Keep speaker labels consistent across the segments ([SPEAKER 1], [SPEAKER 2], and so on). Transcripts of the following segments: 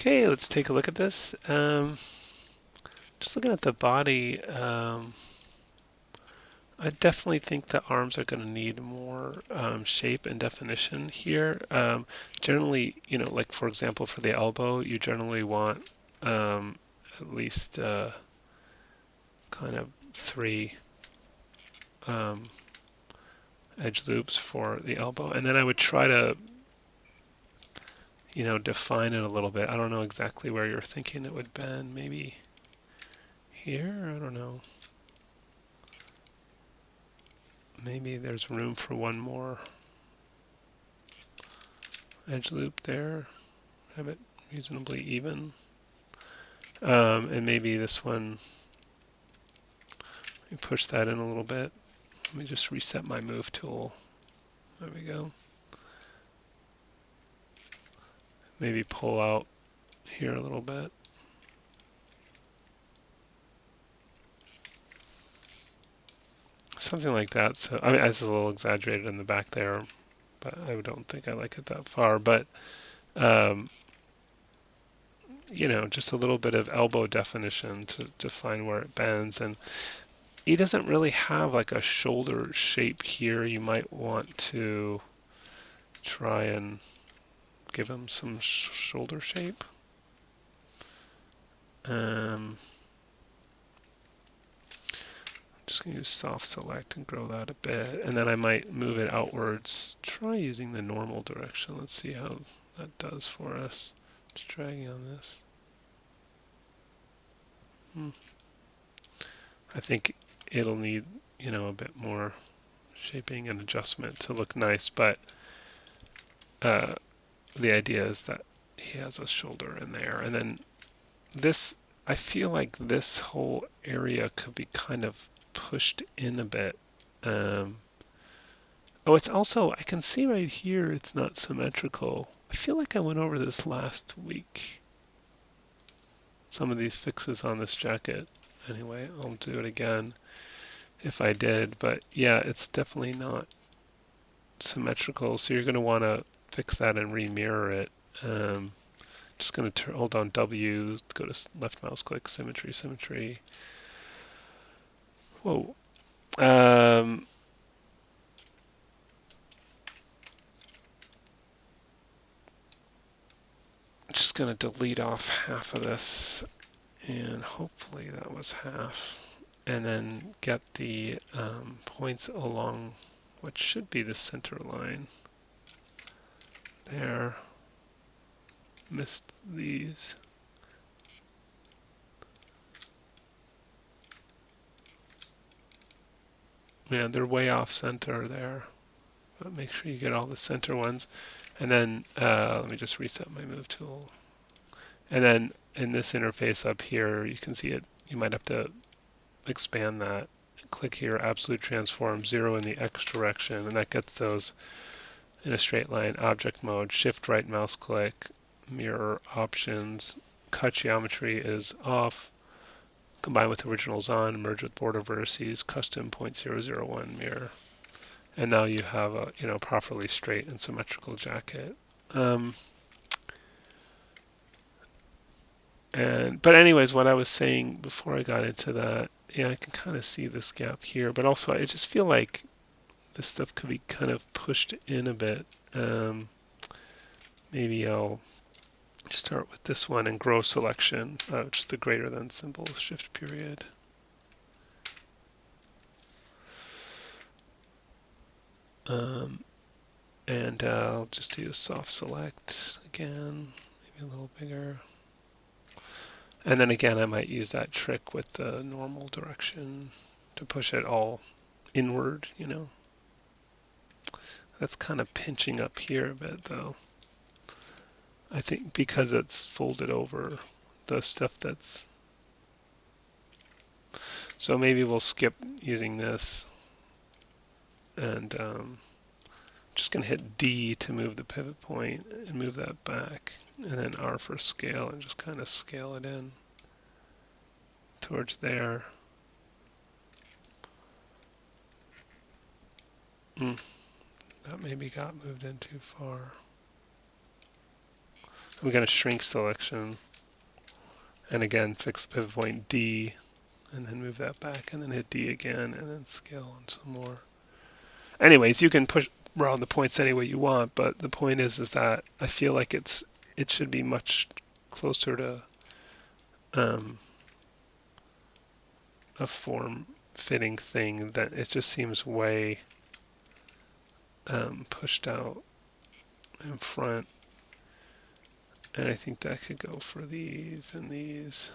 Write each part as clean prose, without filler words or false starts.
[SPEAKER 1] Okay, let's take a look at this. Just looking at the body, I definitely think the arms are going to need more shape and definition here. Generally, like for example, for the elbow, you generally want at least kind of three um, edge loops for the elbow, and then I would try to, define it a little bit. I don't know exactly where you're thinking it would bend. Maybe here? I don't know. Maybe there's room for one more edge loop there. Have it reasonably even. And maybe this one, let me push that in a little bit. Let me just reset my move tool. There we go. Maybe pull out here a little bit. Something like that. So I mean, it's a little exaggerated in the back there, but I don't think I like it that far. But um, just a little bit of elbow definition to define where it bends. And he doesn't really have like a shoulder shape here. You might want to try and give him some shoulder shape. Just going to use soft select and grow that a bit. And then I might move it outwards. Try using the normal direction. Let's see how that does for us. Just dragging on this. I think it'll need, a bit more shaping and adjustment to look nice, but the idea is that he has a shoulder in there. And then this, I feel like this whole area could be kind of pushed in a bit. Oh, it's also, I can see right here it's not symmetrical. I feel like I went over this last week. Some of these fixes on this jacket. Anyway, I'll do it again if I did. But yeah, it's definitely not symmetrical. So you're going to want to fix that and remirror it. Just going to hold on W, go to left mouse click, symmetry, symmetry. Whoa. Just going to delete off half of this, and hopefully that was half. And then get the points along what should be the center line. There. Missed these. Yeah, they're way off center there. But make sure you get all the center ones. And then let me just reset my move tool. And then in this interface up here, you can see it. You might have to expand that. Click here, absolute transform, 0 in the X direction, and that gets those in a straight line. Object mode, shift right mouse click, mirror options, cut geometry is off, combine with originals on, merge with border vertices, custom 0.001 mirror. And now you have a properly straight and symmetrical jacket. But anyways, what I was saying before I got into that, yeah, I can kind of see this gap here, but also I just feel like this stuff could be kind of pushed in a bit. Maybe I'll start with this one and grow selection, which is the greater than symbol, shift period. And I'll just do a soft select again, maybe a little bigger. And then again, I might use that trick with the normal direction to push it all inward, That's kind of pinching up here a bit, though. I think because it's folded over the stuff that's... So maybe we'll skip using this. And just going to hit D to move the pivot point and move that back. And then R for scale and just kind of scale it in towards there. That maybe got moved in too far. We're going to shrink selection, and again fix the pivot point D, and then move that back, and then hit D again, and then scale on some more. Anyways, you can push around the points any way you want, but the point is that I feel like it should be much closer to a form-fitting thing. That it just seems way pushed out in front, and I think that could go for these and these.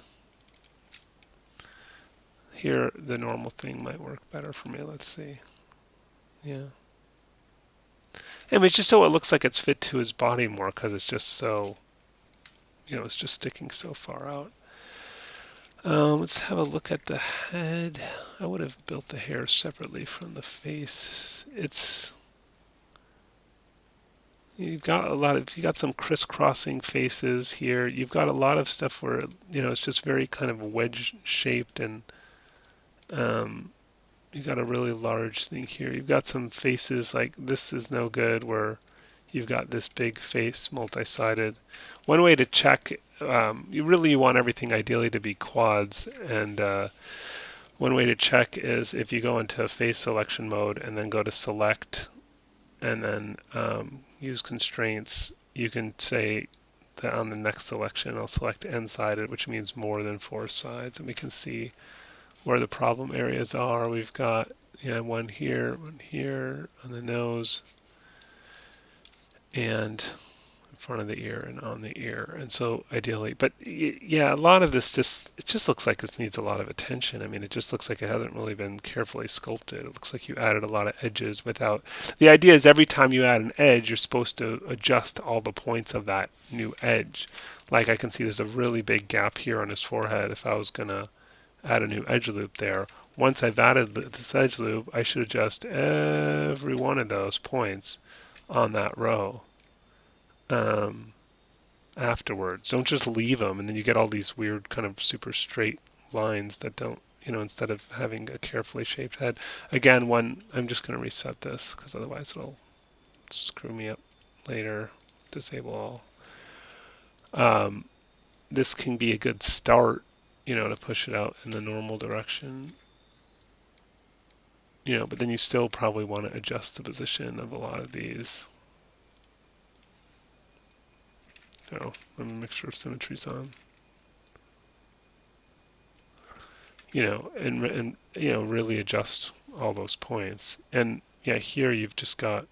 [SPEAKER 1] Here, the normal thing might work better for me. Let's see. Yeah. I mean, it's just so it looks like it's fit to his body more because it's just so, it's just sticking so far out. Let's have a look at the head. I would have built the hair separately from the face. You've got some crisscrossing faces here. You've got a lot of stuff where, it's just very kind of wedge shaped, and you've got a really large thing here. You've got some faces like this is no good, where you've got this big face, multi-sided. One way to check, you want everything ideally to be quads, and one way to check is if you go into face selection mode and then go to select, and then use constraints, you can say that on the next selection I'll select n-sided, which means more than 4 sides, and we can see where the problem areas are. We've got one here on the nose, and in front of the ear and on the ear, and so ideally, but yeah, a lot of this just looks like this needs a lot of attention. I mean, it just looks like it hasn't really been carefully sculpted. It looks like you added a lot of edges without. The idea is every time you add an edge, you're supposed to adjust all the points of that new edge. Like I can see there's a really big gap here on his forehead. If I was gonna add a new edge loop there, once I've added this edge loop, I should adjust every one of those points on that row afterwards. Don't just leave them, and then you get all these weird kind of super straight lines that don't, instead of having a carefully shaped head. Again, I'm just going to reset this because otherwise it'll screw me up later. Disable all. This can be a good start, to push it out in the normal direction. But then you still probably want to adjust the position of a lot of these. So let me make sure symmetry's on. And really adjust all those points. And yeah, here you've just got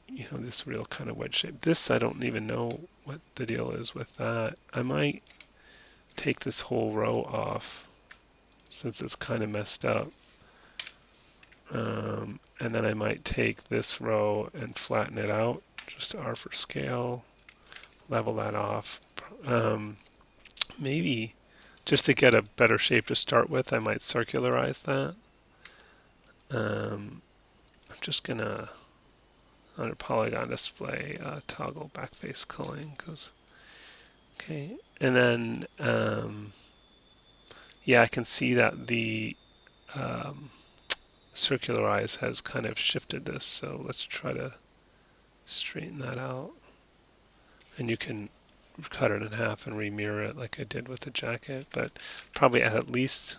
[SPEAKER 1] this real kind of wedge shape. This I don't even know what the deal is with that. I might take this whole row off since it's kind of messed up. And then I might take this row and flatten it out. Just R for scale. Level that off. Maybe just to get a better shape to start with, I might circularize that. I'm just gonna, under polygon display, toggle backface culling, okay, and then yeah, I can see that the circularize has kind of shifted this, so let's try to straighten that out. And you can cut it in half and remirror it like I did with the jacket, but probably add at least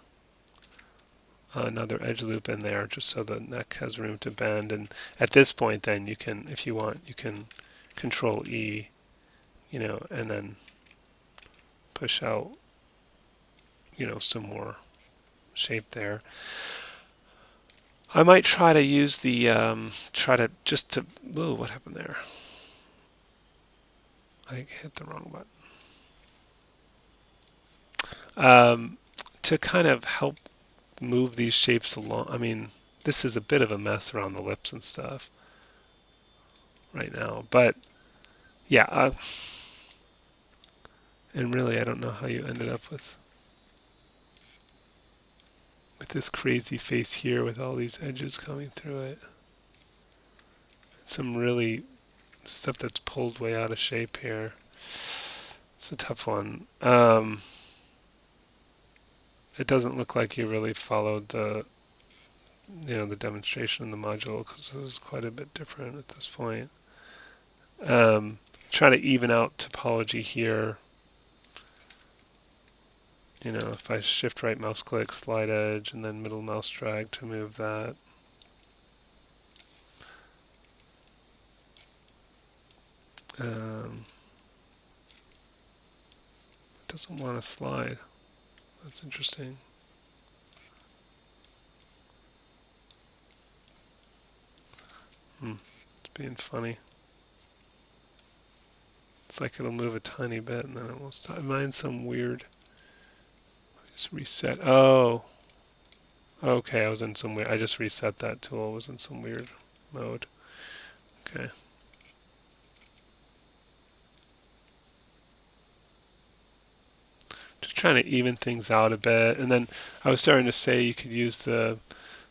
[SPEAKER 1] another edge loop in there just so the neck has room to bend. And at this point then you can, if you want, you can Control E, and then push out, some more shape there. I might try to use the, whoa, what happened there? I hit the wrong button. To kind of help move these shapes along, I mean, this is a bit of a mess around the lips and stuff right now, but yeah, and really I don't know how you ended up with this crazy face here with all these edges coming through it. Some really stuff that's pulled way out of shape here. It's a tough one. It doesn't look like you really followed the demonstration in the module because it was quite a bit different at this point. try to even out topology here. You know, if I shift right mouse click, slide edge, and then middle mouse drag to move that. It doesn't want to slide. That's interesting. It's being funny. It's like it'll move a tiny bit and then it won't stop. Mine's some weird. Just reset. Oh. Okay, I was in some weird. I just reset that tool. I was in some weird mode. Okay. Just trying to even things out a bit. And then I was starting to say you could use the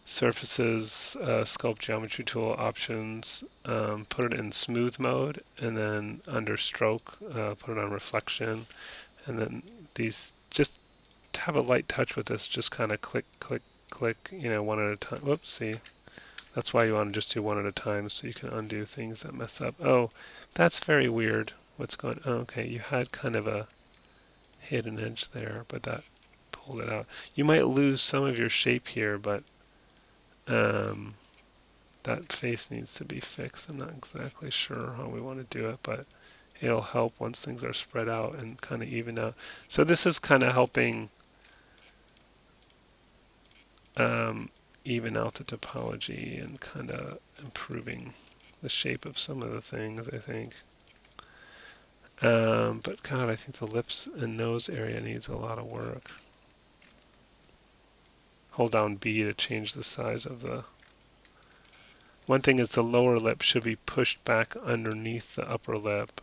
[SPEAKER 1] surfaces sculpt geometry tool options, put it in smooth mode, and then under stroke, put it on reflection. And then these, just to have a light touch with this, just kind of click, click, click, you know, one at a time. Whoops, see. That's why you want to just do one at a time so you can undo things that mess up. Oh, that's very weird. What's going on? Oh, okay, you had kind of a hidden edge there, but that pulled it out. You might lose some of your shape here, but that face needs to be fixed. I'm not exactly sure how we want to do it, but it'll help once things are spread out and kind of even out. So this is kind of helping even out the topology and kind of improving the shape of some of the things, I think. But God, I think the lips and nose area needs a lot of work. Hold down B to change the size of the... One thing is the lower lip should be pushed back underneath the upper lip.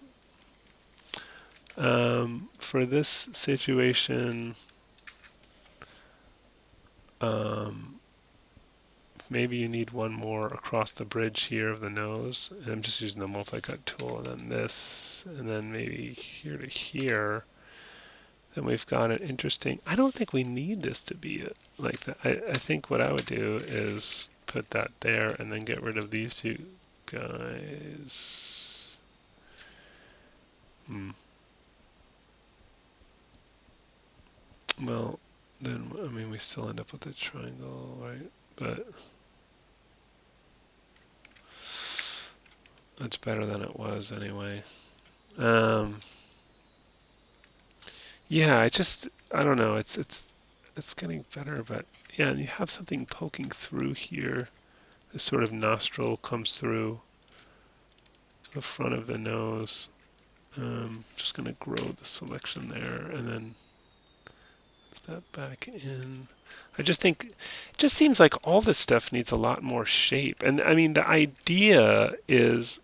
[SPEAKER 1] For this situation, maybe you need one more across the bridge here of the nose. And I'm just using the multi-cut tool, and then this, and then maybe here to here. Then we've got an interesting... I don't think we need this to be like that. I think what I would do is put that there and then get rid of these two guys. Well, then, I mean, we still end up with a triangle, right? But that's better than it was anyway. Yeah, I don't know. It's getting better, but yeah, and you have something poking through here. This sort of nostril comes through the front of the nose. Just going to grow the selection there and then put that back in. I just think it just seems like all this stuff needs a lot more shape. And I mean, the idea is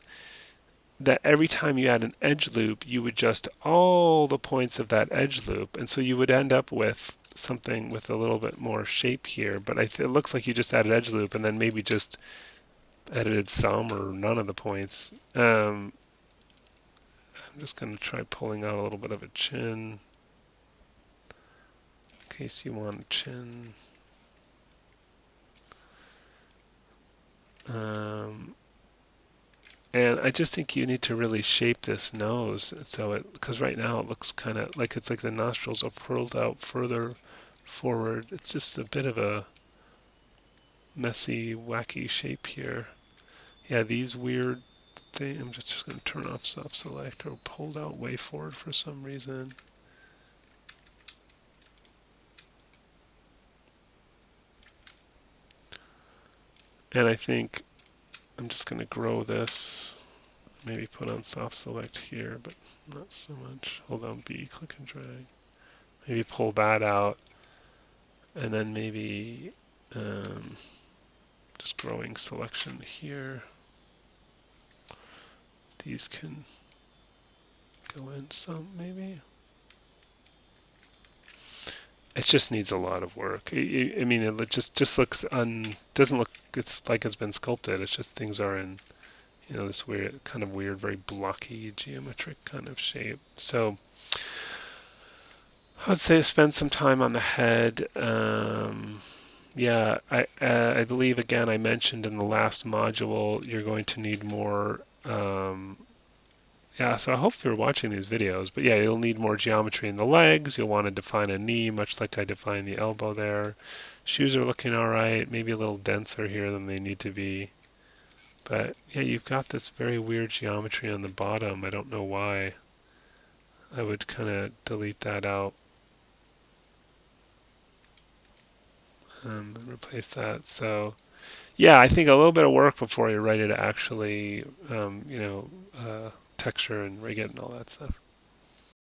[SPEAKER 1] that every time you add an edge loop, you would adjust all the points of that edge loop. And so you would end up with something with a little bit more shape here. But it looks like you just added edge loop and then maybe just edited some or none of the points. I'm just going to try pulling out a little bit of a chin in case you want a chin. And I just think you need to really shape this nose so because right now it looks kind of like it's like the nostrils are pulled out further forward. It's just a bit of a messy, wacky shape here. Yeah, these weird things, I'm just going to turn off soft select or pulled out way forward for some reason. And I think I'm just going to grow this. Maybe put on soft select here, but not so much. Hold down B, click and drag. Maybe pull that out. And then maybe just growing selection here. These can go in some, maybe. It just needs a lot of work. I mean, it just looks doesn't look. It's like it's been sculpted. It's just things are in, you know, this weird, kind of weird, very blocky, geometric kind of shape. So I'd say spend some time on the head. Yeah, I believe again I mentioned in the last module you're going to need more Yeah, so I hope you're watching these videos. But yeah, you'll need more geometry in the legs. You'll want to define a knee, much like I defined the elbow there. Shoes are looking all right. Maybe a little denser here than they need to be. But yeah, you've got this very weird geometry on the bottom. I don't know why. I would kind of delete that out and replace that. So yeah, I think a little bit of work before you're ready to actually, texture and rig it and all that stuff.